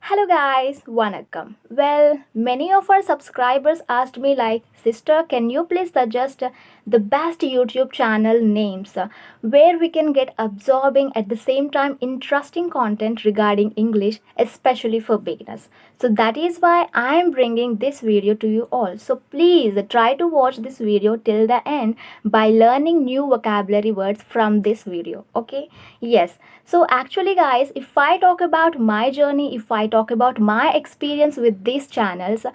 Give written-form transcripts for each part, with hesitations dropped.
Hello guys, Vanakkam. Well, many of our subscribers asked me like, sister, can you please suggest the best YouTube channel names where we can get absorbing at the same time interesting content regarding English, especially for beginners. So that is why I am bringing this video to you all. So please try to watch this video till the end by learning new vocabulary words from this video. Okay? Yes. So actually guys, if I talk about my journey, if I talk about my experience with these channels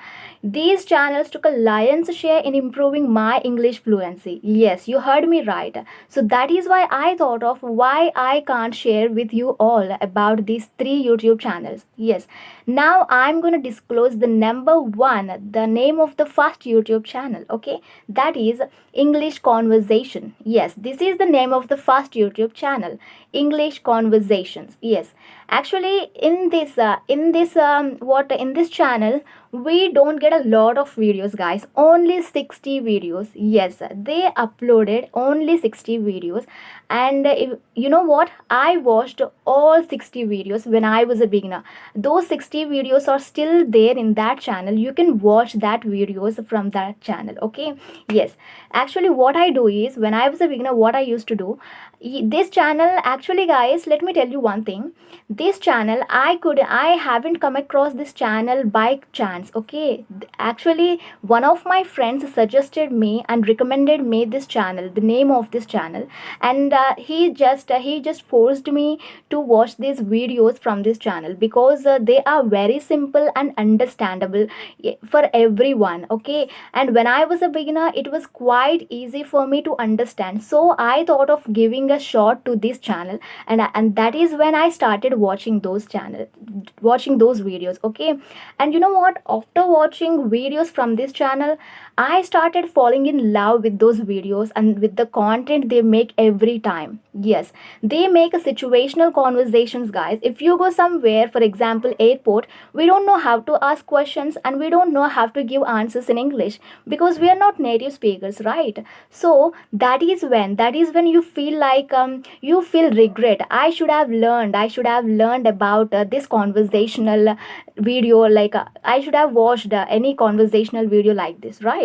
took a lion's share in improving my English fluency. Yes, you heard me right. So that is why I thought of why I can't share with you all about these three YouTube channels. Yes. Now I'm going to disclose the number one, the name of the first YouTube channel. Okay. That is English Conversation. Yes, this is the name of the first YouTube channel. English Conversations. Yes, actually in this channel we don't get a lot of videos, guys. Only 60 videos. Yes, they uploaded only 60 videos. And you know what, I watched all 60 videos when I was a beginner. Those 60 videos are still there in that channel. You can watch that videos from that channel. Okay. Yes, actually what I do is, when I was a beginner, what I used to do, this channel, actually guys, let me tell you one thing. This channel, I haven't come across this channel by chance. Okay, actually one of my friends suggested me and recommended me this channel, the name of this channel. And he just forced me to watch these videos from this channel, because they are very simple and understandable for everyone. Okay, and when I was a beginner, it was quite easy for me to understand, so I thought of giving a shot to this channel. And that is when I started watching those videos. Okay, and you know what, after watching videos from this channel, I started falling in love with those videos and with the content they make every time. Yes, they make a situational conversations, guys. If you go somewhere, for example airport, we don't know how to ask questions and we don't know how to give answers in English, because we are not native speakers, right? So that is when you feel like you feel regret. I should have learned about this conversational video, like I should have watched any conversational video like this, right?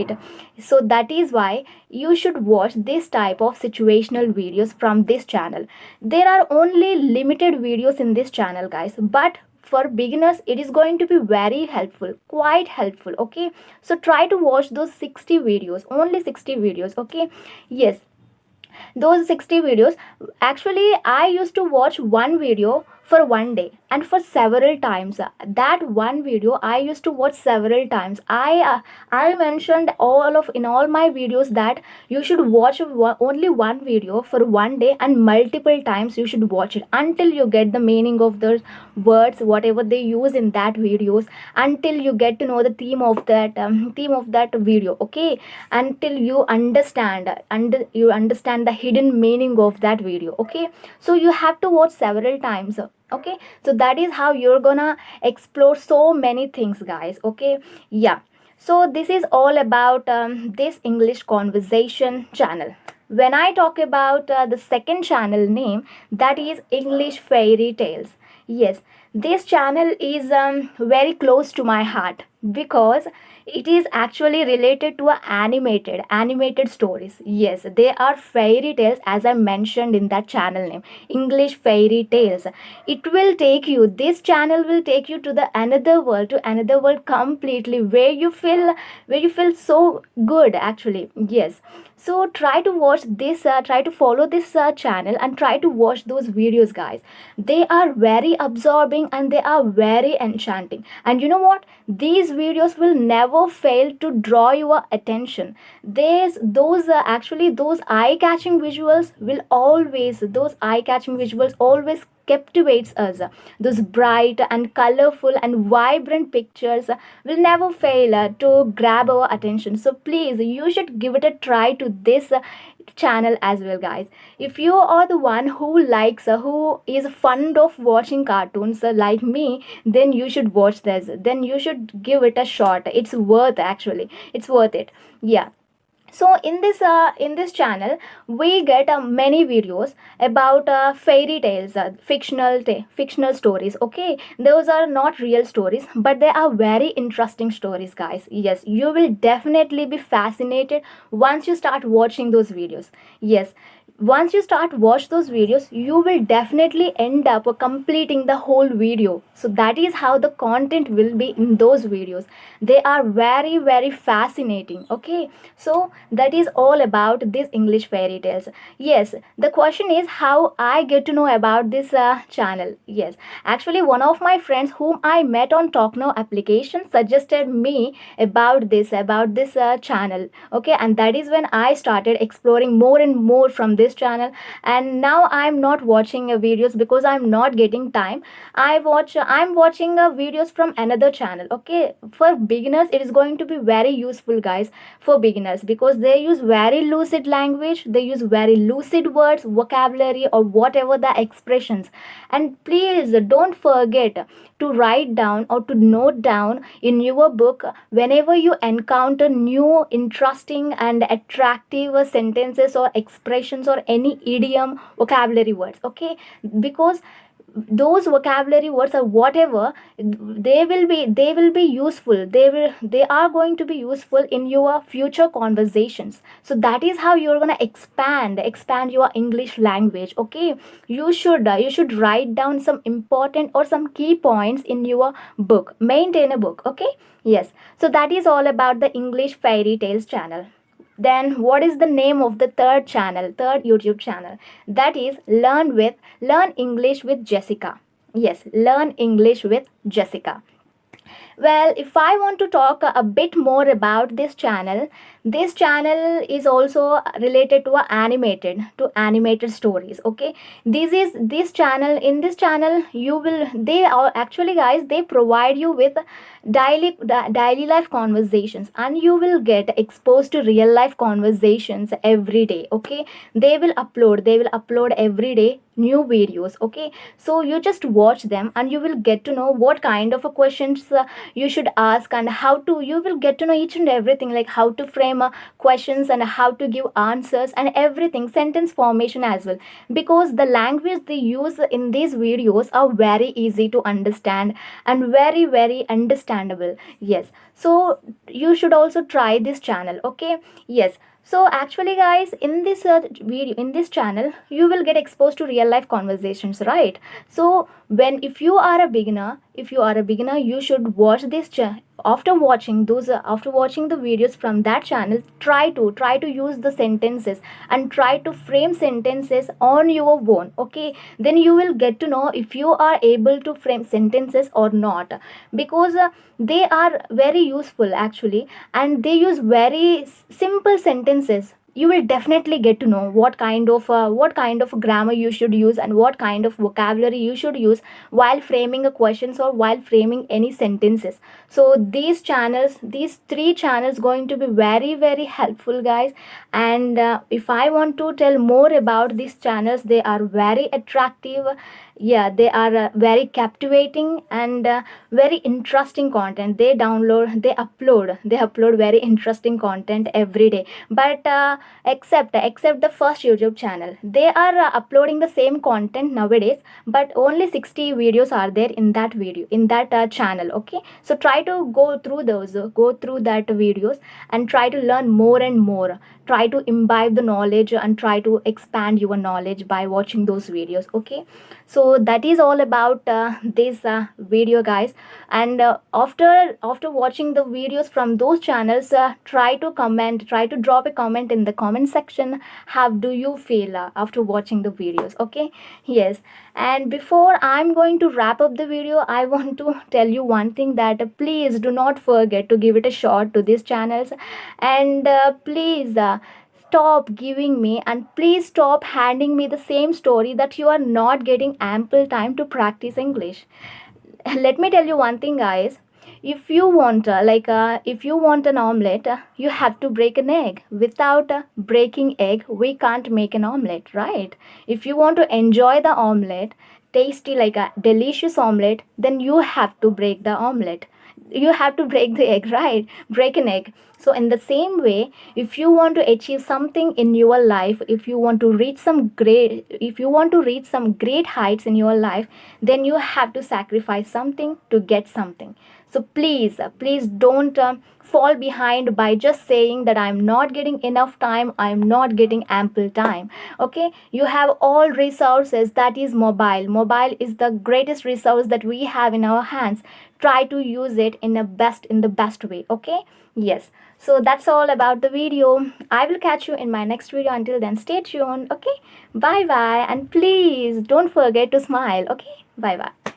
So that is why you should watch this type of situational videos from this channel. There are only limited videos in this channel, guys, but for beginners it is going to be very helpful, quite helpful. Okay, so try to watch those 60 videos, only 60 videos. Okay. Yes, those 60 videos, actually I used to watch one video for one day and for several times. That one video I used to watch several times. I mentioned in all my videos that you should watch only one video for one day, and multiple times you should watch it until you get the meaning of the words, whatever they use in that videos, until you get to know the theme of that video. Okay, until you understand the hidden meaning of that video. Okay, so you have to watch several times. Okay, so that is how you're gonna explore so many things, guys. Okay. Yeah, so this is all about this English Conversation channel. When I talk about the second channel name, that is English Fairy Tales. Yes, this channel is very close to my heart, because it is actually related to animated stories. Yes, they are fairy tales, as I mentioned in that channel name, English Fairy Tales. This channel will take you to the another world completely, where you feel so good, actually. Yes, so try to follow this channel and try to watch those videos, guys. They are very absorbing and they are very enchanting. And you know what, these videos will never fail to draw your attention. There's those actually those eye catching visuals always captivates us. Those bright and colorful and vibrant pictures will never fail to grab our attention. So please, you should give it a try to this channel as well, guys. If you are the one who is fond of watching cartoons like me, then you should watch this, then you should give it a shot. It's worth, actually, it's worth it. Yeah. So in this channel we get many videos about fairy tales, fictional stories. Okay, those are not real stories, but they are very interesting stories, guys. Yes, you will definitely be fascinated once you start watching those videos. Yes, once you start watch those videos, you will definitely end up completing the whole video. So that is how the content will be in those videos. They are very fascinating. Okay, so that is all about this English fairy tales. Yes, the question is how I get to know about this channel. Yes, actually one of my friends whom I met on Talk Now application suggested me about this channel. Okay, and that is when I started exploring more and more from this channel. And now I'm not watching videos because I'm not getting time. I'm watching videos from another channel. Okay, for beginners it is going to be very useful, guys, for beginners, because they use very lucid language, they use very lucid words, vocabulary, or whatever the expressions. And please don't forget to write down or to note down in your book whenever you encounter new interesting and attractive sentences or expressions or any idiom vocabulary words. Okay, because those vocabulary words or whatever, they will be useful, they are going to be useful in your future conversations. So that is how you're going to expand your English language. Okay, you should write down some important or some key points in your book. Maintain a book. Okay, yes. So that is all about the English fairy tales channel. Then what is the name of the third YouTube channel? That is Learn English with Jessica. Yes, Learn English with Jessica. Well, if I want to talk a bit more about this channel is also related to animated stories. Okay, this channel. In this channel, you will they are actually, guys, they provide you with daily life conversations, and you will get exposed to real life conversations every day. Okay, they will upload every day new videos. Okay, so you just watch them and you will get to know what kind of a questions you should ask, and how to you will get to know each and everything, like how to frame questions and how to give answers and everything, sentence formation as well, because the language they use in these videos are very easy to understand and very understandable. Yes, so you should also try this channel. Okay, yes. So actually, guys, in this video, in this channel, you will get exposed to real life conversations, right? So when if you are a beginner, you should watch this after watching the videos from that channel, try to use the sentences and try to frame sentences on your own. Okay, then you will get to know if you are able to frame sentences or not, because they are very useful actually, and they use very simple sentences. You will definitely get to know what kind of grammar you should use and what kind of vocabulary you should use while framing a questions or while framing any sentences. So these three channels going to be very helpful, guys. And if I want to tell more about these channels, they are very attractive. Yeah, they are very captivating and very interesting content. They upload very interesting content every day. But except the first YouTube channel, they are uploading the same content nowadays, but only 60 videos are there in that channel. Okay, so try to go through that videos and try to learn more and more, try to imbibe the knowledge and try to expand your knowledge by watching those videos. Okay, so that is all about this video, guys. And after watching the videos from those channels, try to drop a comment in the comment section. How do you feel after watching the videos? Okay, yes. And before I'm going to wrap up the video, I want to tell you one thing, that please do not forget to give it a shot to these channels. And please stop giving me, and please stop handing me the same story that you are not getting ample time to practice English. Let me tell you one thing, guys. If you want an omelette, you have to break an egg. Without breaking egg, we can't make an omelette, right? If you want to enjoy the omelette, tasty, like a delicious omelette, then you have to break the omelette. You have to break the egg, right? Break an egg. So in the same way, if you want to achieve something in your life, if you want to reach some great heights in your life, then you have to sacrifice something to get something. So please, please don't fall behind by just saying that I'm not getting enough time, I'm not getting ample time. Okay, you have all resources. That is mobile is the greatest resource that we have in our hands. Try to use it in the best way. Okay, yes. So that's all about the video. I will catch you in my next video. Until then, stay tuned. Okay, bye bye, and please don't forget to smile. Okay, bye bye.